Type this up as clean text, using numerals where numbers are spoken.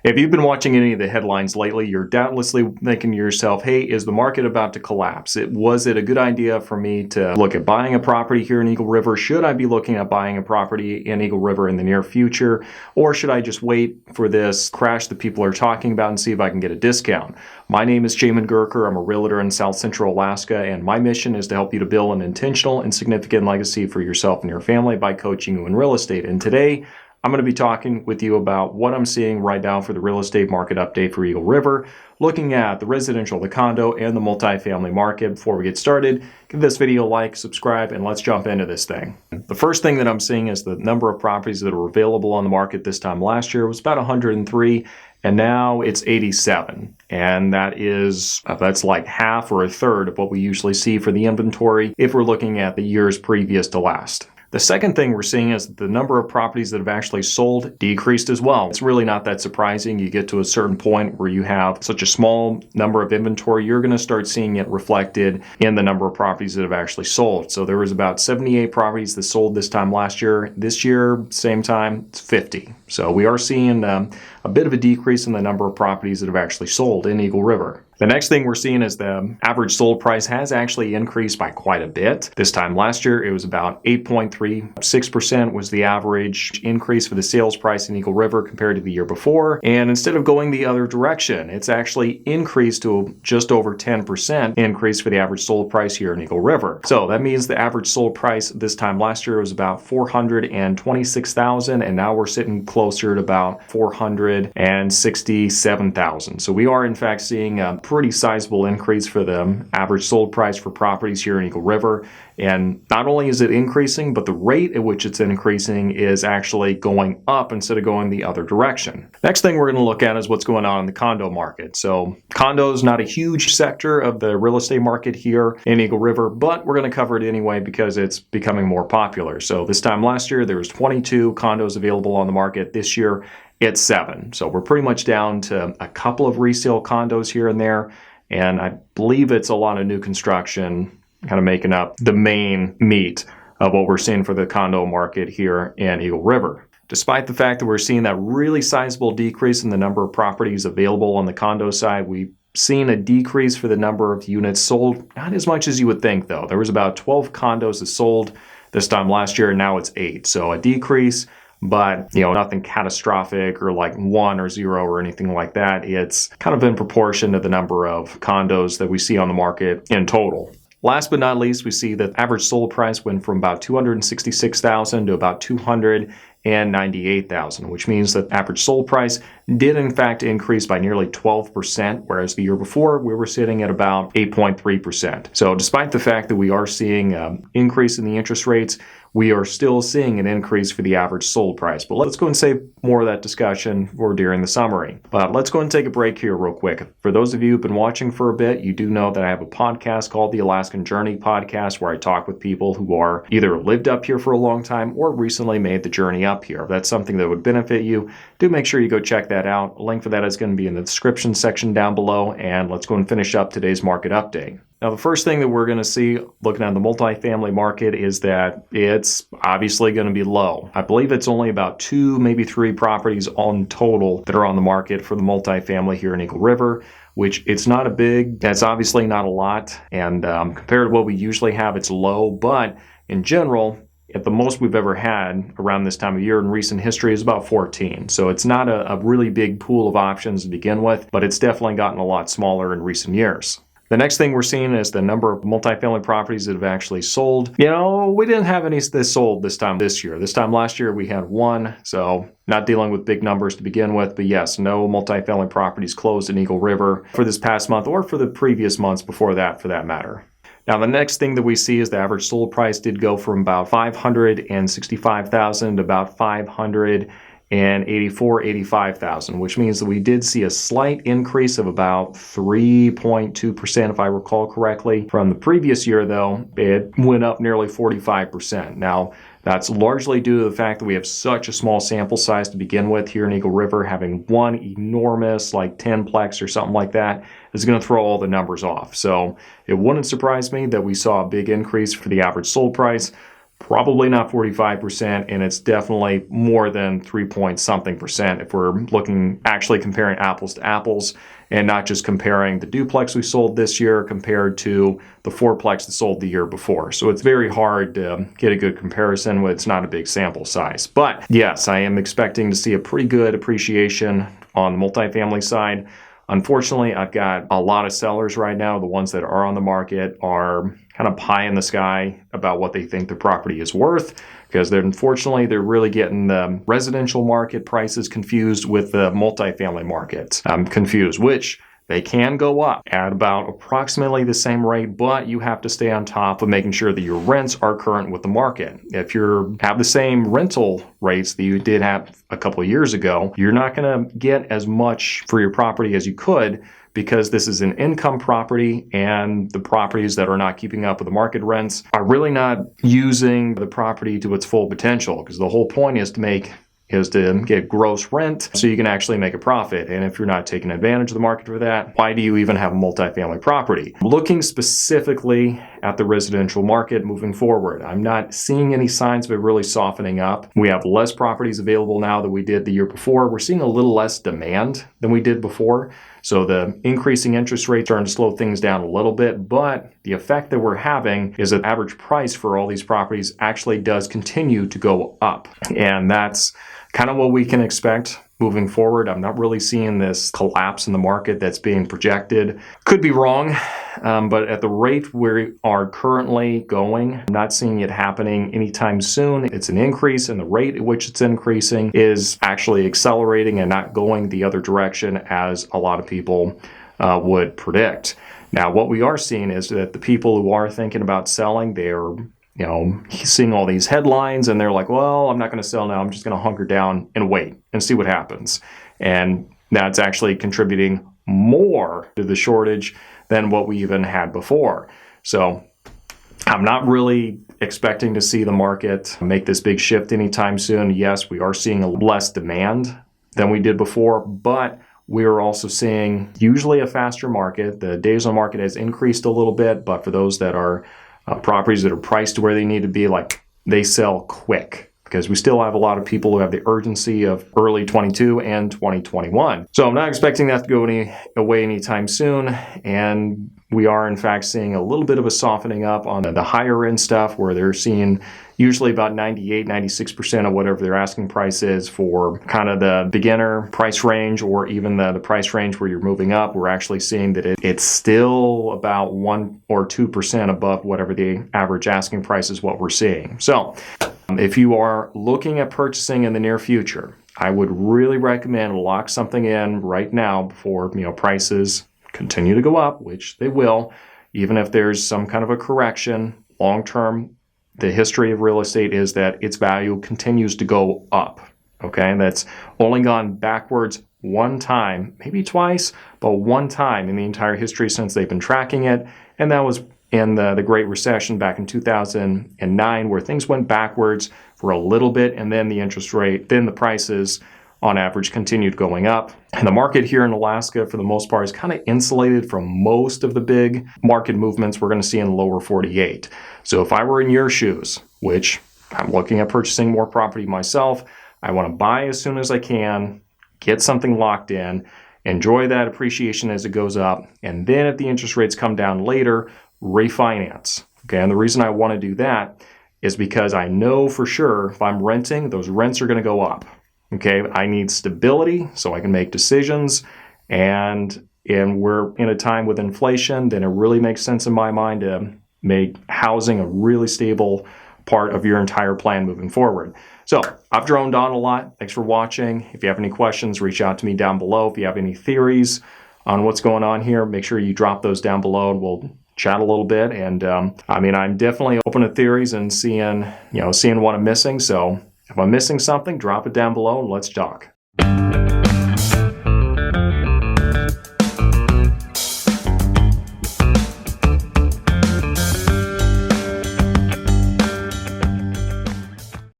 If you've been watching any of the headlines lately, you're doubtlessly thinking to yourself, hey, is the market about to collapse? Was it a good idea for me to look at buying a property here in Eagle River? Should I be looking at buying a property in Eagle River in the near future? Or should I just wait for this crash that people are talking about and see if I can get a discount? My name is Jamin Goecker. I'm a realtor in South Central Alaska, and my mission is to help you to build an intentional and significant legacy for yourself and your family by coaching you in real estate. And today, I'm going to be talking with you about what I'm seeing right now for the real estate market update for Eagle River, looking at the residential, the condo, and the multifamily market. Before we get started, give this video a like, subscribe, and let's jump into this thing. The first thing that I'm seeing is the number of properties that are available on the market this time last year was about 103, and now it's 87. And that's like half or a third of what we usually see for the inventory if we're looking at the years previous to last. The second thing we're seeing is that the number of properties that have actually sold decreased as well. It's really not that surprising. You get to a certain point where you have such a small number of inventory, you're going to start seeing it reflected in the number of properties that have actually sold. So there was about 78 properties that sold this time last year. This year, same time, it's 50. So we are seeing a bit of a decrease in the number of properties that have actually sold in Eagle River. The next thing we're seeing is the average sold price has actually increased by quite a bit. This time last year, it was about 8.36% was the average increase for the sales price in Eagle River compared to the year before. And instead of going the other direction, it's actually increased to just over 10% increase for the average sold price here in Eagle River. So that means the average sold price this time last year was about $426,000, and now we're sitting closer to about $467,000. So we are in fact seeing a pretty sizable increase for the average sold price for properties here in Eagle River. And not only is it increasing, but the rate at which it's increasing is actually going up instead of going the other direction. Next thing we're going to look at is what's going on in the condo market. So condo is not a huge sector of the real estate market here in Eagle River, but we're going to cover it anyway because it's becoming more popular. So this time last year, there was 22 condos available on the market. This year, it's 7. So we're pretty much down to a couple of resale condos here and there. And I believe it's a lot of new construction kind of making up the main meat of what we're seeing for the condo market here in Eagle River. Despite the fact that we're seeing that really sizable decrease in the number of properties available on the condo side, we've seen a decrease for the number of units sold. Not as much as you would think, though. There was about 12 condos that sold this time last year, and now it's 8. So a decrease, but nothing catastrophic or like 1 or 0 or anything like that. It's kind of in proportion to the number of condos that we see on the market in total. Last but not least, we see that average sold price went from about $266,000 to about $298,000, which means that average sold price did in fact increase by nearly 12%, whereas the year before we were sitting at about 8.3%. So despite the fact that we are seeing an increase in the interest rates, we are still seeing an increase for the average sold price. But let's go and save more of that discussion for during the summary. But let's go and take a break here real quick. For those of you who've been watching for a bit, you do know that I have a podcast called the Alaskan Journey Podcast, where I talk with people who are either lived up here for a long time or recently made the journey up here. If that's something that would benefit you, do make sure you go check that out. A link for that is going to be in the description section down below. And let's go and finish up today's market update. Now, the first thing that we're going to see looking at the multifamily market is that it's obviously going to be low. I believe it's only about 2, maybe 3 properties on total that are on the market for the multifamily here in Eagle River, which it's not a big, that's obviously not a lot. And compared to what we usually have, it's low. But in general, at the most we've ever had around this time of year in recent history is about 14. So it's not a really big pool of options to begin with, but it's definitely gotten a lot smaller in recent years. The next thing we're seeing is the number of multifamily properties that have actually sold. We didn't have any that sold this year. This time last year we had 1, so not dealing with big numbers to begin with. But yes, no multifamily properties closed in Eagle River for this past month or for the previous months before that, for that matter. Now, the next thing that we see is the average sold price did go from about $565,000 to about $585,000, which means that we did see a slight increase of about 3.2%, if I recall correctly. From the previous year, though, it went up nearly 45%. Now, that's largely due to the fact that we have such a small sample size to begin with here in Eagle River. Having one enormous, like 10-plex or something like that is going to throw all the numbers off. So it wouldn't surprise me that we saw a big increase for the average sold price. probably not 45%, and it's definitely more than 3 point something percent if we're looking actually comparing apples to apples and not just comparing the duplex we sold this year compared to the fourplex that sold the year before. So it's very hard to get a good comparison when it's not a big sample size. But yes, I am expecting to see a pretty good appreciation on the multifamily side. Unfortunately, I've got a lot of sellers right now. The ones that are on the market are kind of pie in the sky about what they think the property is worth, because unfortunately they're really getting the residential market prices confused with the multifamily market. Confused, which they can go up at about approximately the same rate, but you have to stay on top of making sure that your rents are current with the market. If you have the same rental rates that you did have a couple of years ago, you're not going to get as much for your property as you could, because this is an income property, and the properties that are not keeping up with the market rents are really not using the property to its full potential, because the whole point is to get gross rent so you can actually make a profit. And if you're not taking advantage of the market for that, why do you even have a multifamily property? Looking specifically at the residential market moving forward, I'm not seeing any signs of it really softening up. We have less properties available now than we did the year before. We're seeing a little less demand than we did before. So the increasing interest rates are starting to slow things down a little bit, but the effect that we're having is that the average price for all these properties actually does continue to go up. And that's kind of what we can expect moving forward. I'm not really seeing this collapse in the market that's being projected. Could be wrong, but at the rate we are currently going, I'm not seeing it happening anytime soon. It's an increase, and the rate at which it's increasing is actually accelerating and not going the other direction as a lot of people would predict. Now, what we are seeing is that the people who are thinking about selling, they're seeing all these headlines, and they're like, well, I'm not going to sell now. I'm just going to hunker down and wait and see what happens. And that's actually contributing more to the shortage than what we even had before. So I'm not really expecting to see the market make this big shift anytime soon. Yes, we are seeing a less demand than we did before, but we are also seeing usually a faster market. The days on market has increased a little bit, but for those that are properties that are priced to where they need to be, like, they sell quick, because we still have a lot of people who have the urgency of early 22 and 2021. So I'm not expecting that to go away anytime soon. And we are in fact seeing a little bit of a softening up on the higher end stuff, where they're seeing usually about 98, 96% of whatever their asking price is for kind of the beginner price range, or even the price range where you're moving up. We're actually seeing that it's still about 1 or 2% above whatever the average asking price is, what we're seeing. So if you are looking at purchasing in the near future, I would really recommend lock something in right now before prices continue to go up, which they will, even if there's some kind of a correction. Long term, the history of real estate is that its value continues to go up. Okay, and that's only gone backwards one time, maybe twice, but one time in the entire history since they've been tracking it, and that was in the Great Recession back in 2009, where things went backwards for a little bit, and then the prices on average continued going up. And the market here in Alaska, for the most part, is kind of insulated from most of the big market movements we're going to see in the lower 48. So if I were in your shoes, which I'm looking at purchasing more property myself, I want to buy as soon as I can, get something locked in, enjoy that appreciation as it goes up, and then if the interest rates come down later, refinance. Okay, and the reason I want to do that is because I know for sure if I'm renting, those rents are going to go up. Okay, I need stability so I can make decisions, and we're in a time with inflation, then it really makes sense in my mind to make housing a really stable part of your entire plan moving forward. So I've droned on a lot. Thanks for watching. If you have any questions, reach out to me down below. If you have any theories on what's going on here, make sure you drop those down below, and we'll chat a little bit. And I'm definitely open to theories and seeing what I'm missing. So if I'm missing something, drop it down below and let's talk.